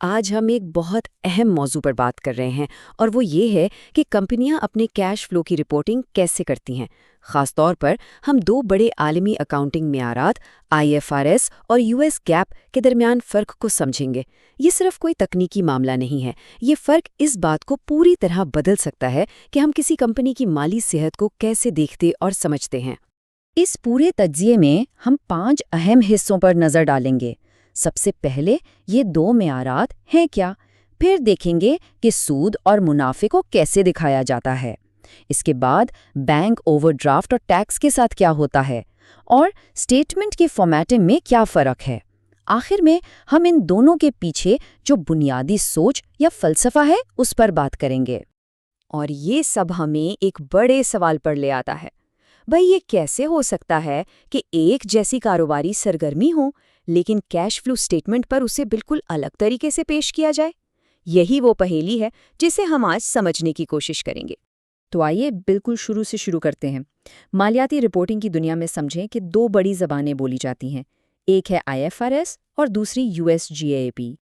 آج ہم ایک بہت اہم موضوع پر بات کر رہے ہیں اور وہ یہ ہے کہ کمپنیاں اپنے کیش فلو کی رپورٹنگ کیسے کرتی ہیں۔ خاص طور پر ہم دو بڑے عالمی اکاؤنٹنگ معیارات IFRS اور US GAAP کے درمیان فرق کو سمجھیں گے۔ یہ صرف کوئی تکنیکی معاملہ نہیں ہے، یہ فرق اس بات کو پوری طرح بدل سکتا ہے کہ ہم کسی کمپنی کی مالی صحت کو کیسے دیکھتے اور سمجھتے ہیں۔ اس پورے تجزیے میں ہم 5 اہم حصوں پر نظر ڈالیں گے۔ سب سے پہلے یہ دو معیارات ہیں کیا، پھر دیکھیں گے کہ سود اور منافع کو کیسے دکھایا جاتا ہے، اس کے بعد بینک اوور ڈرافٹ اور ٹیکس کے ساتھ کیا ہوتا ہے، اور سٹیٹمنٹ کی فارمیٹنگ میں کیا فرق ہے۔ آخر میں ہم ان دونوں کے پیچھے جو بنیادی سوچ یا فلسفہ ہے اس پر بات کریں گے۔ اور یہ سب ہمیں ایک بڑے سوال پر لے آتا ہے، بھئی یہ کیسے ہو سکتا ہے کہ ایک جیسی کاروباری سرگرمی ہو لیکن کیش فلو سٹیٹمنٹ پر اسے بالکل الگ طریقے سے پیش کیا جائے؟ یہی وہ پہیلی ہے جسے ہم آج سمجھنے کی کوشش کریں گے۔ تو آئیے بالکل شروع کرتے ہیں۔ مالیاتی رپورٹنگ کی دنیا میں سمجھیں کہ 2 بڑی زبانیں بولی جاتی ہیں، ایک ہے IFRS اور دوسری US GAAP۔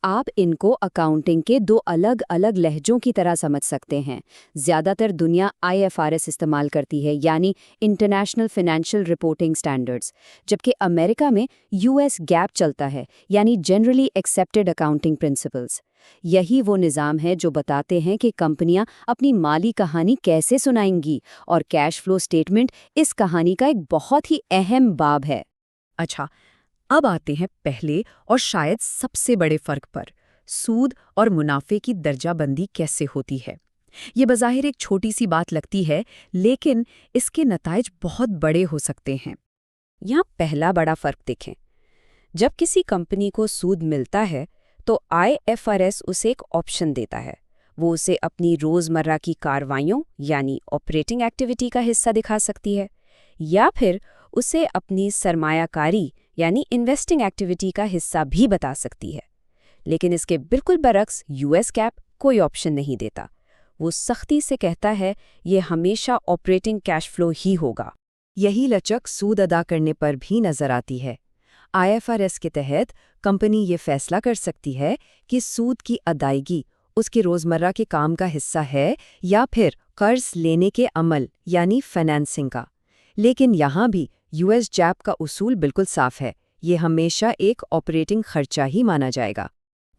آپ ان کو اکاؤنٹنگ کے 2 الگ الگ لہجوں کی طرح سمجھ سکتے ہیں۔ زیادہ تر دنیا IFRS استعمال کرتی ہے، یعنی انٹرنیشنل فائنینشیل رپورٹنگ سٹینڈرڈز، جبکہ امریکہ میں US GAAP چلتا ہے، یعنی جنرلی ایکسیپٹڈ اکاؤنٹنگ پرنسپلز۔ یہی وہ نظام ہے جو بتاتے ہیں کہ کمپنیاں اپنی مالی کہانی کیسے سنائیں گی، اور کیش فلو سٹیٹمنٹ اس کہانی کا ایک بہت ہی اہم باب ہے۔ اچھا، اب آتے ہیں پہلے اور شاید سب سے بڑے فرق پر، سود اور منافع کی درجہ بندی کیسے ہوتی ہے۔ یہ بظاہر ایک چھوٹی سی بات لگتی ہے، لیکن اس کے نتائج بہت بڑے ہو سکتے ہیں۔ یہاں پہلا بڑا فرق دیکھیں۔ جب کسی کمپنی کو سود ملتا ہے تو IFRS اسے ایک آپشن دیتا ہے، وہ اسے اپنی روزمرہ کی کارروائیوں یعنی آپریٹنگ ایکٹیویٹی کا حصہ دکھا سکتی ہے، یا پھر اسے اپنی سرمایہ کاری یعنی انویسٹنگ ایکٹیویٹی کا حصہ بھی بتا سکتی ہے۔ لیکن اس کے بالکل برعکس US GAAP کوئی آپشن نہیں دیتا، وہ سختی سے کہتا ہے یہ ہمیشہ آپریٹنگ کیش فلو ہی ہوگا۔ یہی لچک سود ادا کرنے پر بھی نظر آتی ہے۔ IFRS کے تحت کمپنی یہ فیصلہ کر سکتی ہے کہ سود کی ادائیگی اس کے روزمرہ کے کام کا حصہ ہے یا پھر قرض لینے کے عمل یعنی فائنانسنگ کا۔ لیکن یہاں بھی US GAAP کا اصول بالکل صاف ہے، یہ ہمیشہ ایک آپریٹنگ خرچہ ہی مانا جائے گا۔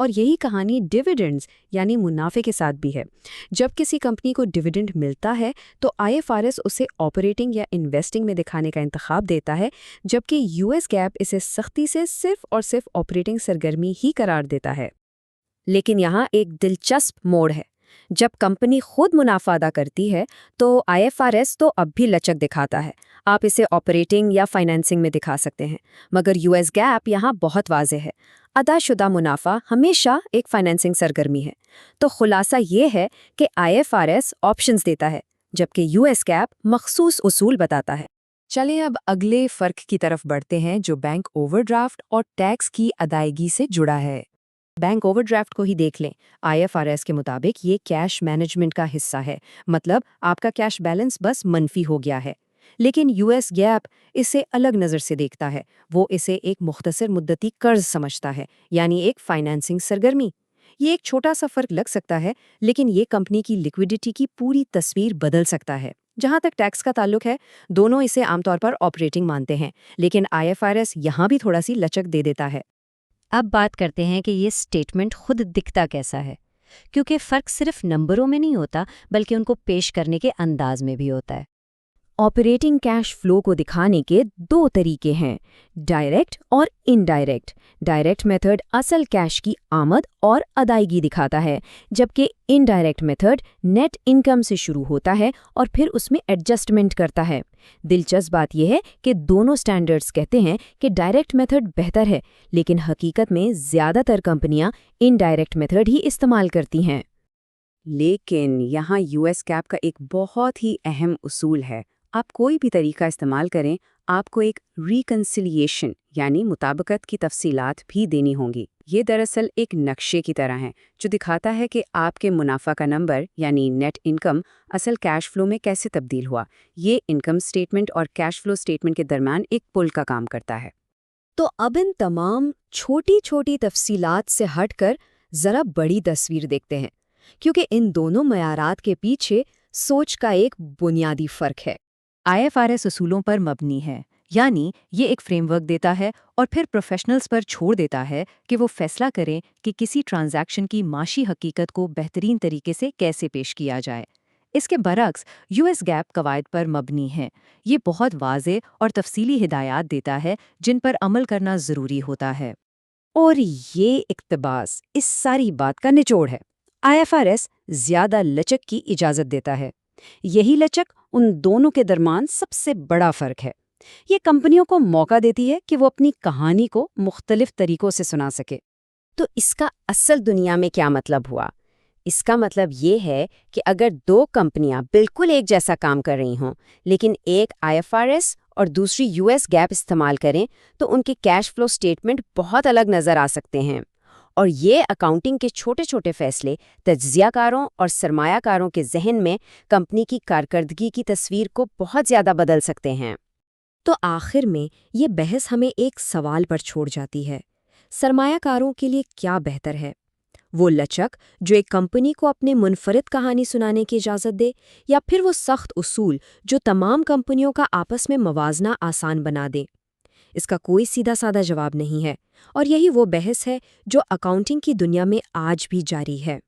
اور یہی کہانی ڈیویڈنڈز یعنی منافع کے ساتھ بھی ہے۔ جب کسی کمپنی کو ڈیویڈنڈ ملتا ہے تو IFRS اسے آپریٹنگ یا انویسٹنگ میں دکھانے کا انتخاب دیتا ہے، جبکہ US GAAP اسے سختی سے صرف اور صرف آپریٹنگ سرگرمی ہی قرار دیتا ہے۔ لیکن یہاں ایک دلچسپ موڑ ہے۔ جب کمپنی خود منافع ادا کرتی ہے تو IFRS تو اب بھی لچک دکھاتا ہے، آپ اسے آپریٹنگ یا فائنانسنگ میں دکھا سکتے ہیں، مگر US GAAP یہاں بہت واضح ہے، ادا شدہ منافع ہمیشہ ایک فائنانسنگ سرگرمی ہے۔ تو خلاصہ یہ ہے کہ IFRS آپشنز دیتا ہے، جبکہ US GAAP مخصوص اصول بتاتا ہے۔ چلیں اب اگلے فرق کی طرف بڑھتے ہیں جو بینک اوور ڈرافٹ اور ٹیکس کی ادائیگی سے جڑا ہے۔ بینک اوور ڈرافٹ کو ہی دیکھ لیں، IFRS کے مطابق یہ کیش مینجمنٹ کا حصہ ہے، مطلب آپ کا کیش بیلنس بس منفی ہو گیا ہے۔ لیکن US GAAP اسے الگ نظر سے دیکھتا ہے، وہ اسے ایک مختصر مدتی قرض سمجھتا ہے، یعنی ایک فائنانسنگ سرگرمی۔ یہ ایک چھوٹا سا فرق لگ سکتا ہے، لیکن یہ کمپنی کی لیکوڈیٹی کی پوری تصویر بدل سکتا ہے۔ جہاں تک ٹیکس کا تعلق ہے، دونوں اسے عام طور پر آپریٹنگ مانتے ہیں، لیکن IFRS یہاں بھی تھوڑا سی لچک دے دیتا ہے۔ اب بات کرتے ہیں کہ یہ سٹیٹمنٹ خود دکھتا کیسا ہے، کیونکہ فرق صرف نمبروں میں نہیں ہوتا بلکہ ان کو پیش کرنے کے انداز میں بھی ہوتا ہے۔ آپریٹنگ کیش فلو کو دکھانے کے 2 طریقے ہیں، ڈائریکٹ اور انڈائریکٹ۔ ڈائریکٹ میتھڈ اصل کیش کی آمد اور ادائیگی دکھاتا ہے، جبکہ انڈائریکٹ میتھڈ نیٹ انکم سے شروع ہوتا ہے اور پھر اس میں ایڈجسٹمنٹ کرتا ہے۔ دلچسپ بات یہ ہے کہ دونوں سٹینڈرڈز کہتے ہیں کہ ڈائریکٹ میتھڈ بہتر ہے، لیکن حقیقت میں زیادہ تر کمپنیاں انڈائریکٹ میتھڈ ہی استعمال کرتی ہیں۔ لیکن یہاں US GAAP کا ایک بہت ہی اہم اصول ہے، آپ کوئی بھی طریقہ استعمال کریں، آپ کو ایک ریکنسیلیشن یعنی مطابقت کی تفصیلات بھی دینی ہوں گی۔ یہ دراصل ایک نقشے کی طرح ہے جو دکھاتا ہے کہ آپ کے منافع کا نمبر یعنی نیٹ انکم اصل کیش فلو میں کیسے تبدیل ہوا۔ یہ انکم سٹیٹمنٹ اور کیش فلو سٹیٹمنٹ کے درمیان ایک پل کا کام کرتا ہے۔ تو اب ان تمام چھوٹی چھوٹی تفصیلات سے ہٹ کر ذرا بڑی تصویر دیکھتے ہیں، کیونکہ ان دونوں معیارات کے پیچھے سوچ کا ایک بنیادی فرق ہے۔ IFRS اصولوں پر مبنی ہے، یعنی یہ ایک فریم ورک دیتا ہے اور پھر پروفیشنلز پر چھوڑ دیتا ہے کہ وہ فیصلہ کریں کہ کسی ٹرانزیکشن کی معاشی حقیقت کو بہترین طریقے سے کیسے پیش کیا جائے۔ اس کے برعکس US GAAP قواعد پر مبنی ہے۔ یہ بہت واضح اور تفصیلی ہدایات دیتا ہے جن پر عمل کرنا ضروری ہوتا ہے۔ اور یہ اقتباس اس ساری بات کا نچوڑ ہے۔ IFRS زیادہ لچک کی اجازت دیتا ہے۔ یہی لچک ان دونوں کے درمیان سب سے بڑا فرق ہے۔ یہ کمپنیوں کو موقع دیتی ہے کہ وہ اپنی کہانی کو مختلف طریقوں سے سنا سکے۔ تو اس کا اصل دنیا میں کیا مطلب ہوا؟ اس کا مطلب یہ ہے کہ اگر دو کمپنیاں بالکل ایک جیسا کام کر رہی ہوں، لیکن ایک IFRS اور دوسری US GAAP استعمال کریں، تو ان کے کیش فلو سٹیٹمنٹ بہت الگ نظر آ سکتے ہیں۔ اور یہ اکاؤنٹنگ کے چھوٹے چھوٹے فیصلے تجزیہ کاروں اور سرمایہ کاروں کے ذہن میں کمپنی کی کارکردگی کی تصویر کو بہت زیادہ بدل سکتے ہیں۔ تو آخر میں یہ بحث ہمیں ایک سوال پر چھوڑ جاتی ہے، سرمایہ کاروں کے لیے کیا بہتر ہے؟ وہ لچک جو ایک کمپنی کو اپنے منفرد کہانی سنانے کی اجازت دے، یا پھر وہ سخت اصول جو تمام کمپنیوں کا آپس میں موازنہ آسان بنا دے؟ اس کا کوئی سیدھا سادہ جواب نہیں ہے، اور یہی وہ بحث ہے جو اکاؤنٹنگ کی دنیا میں آج بھی جاری ہے۔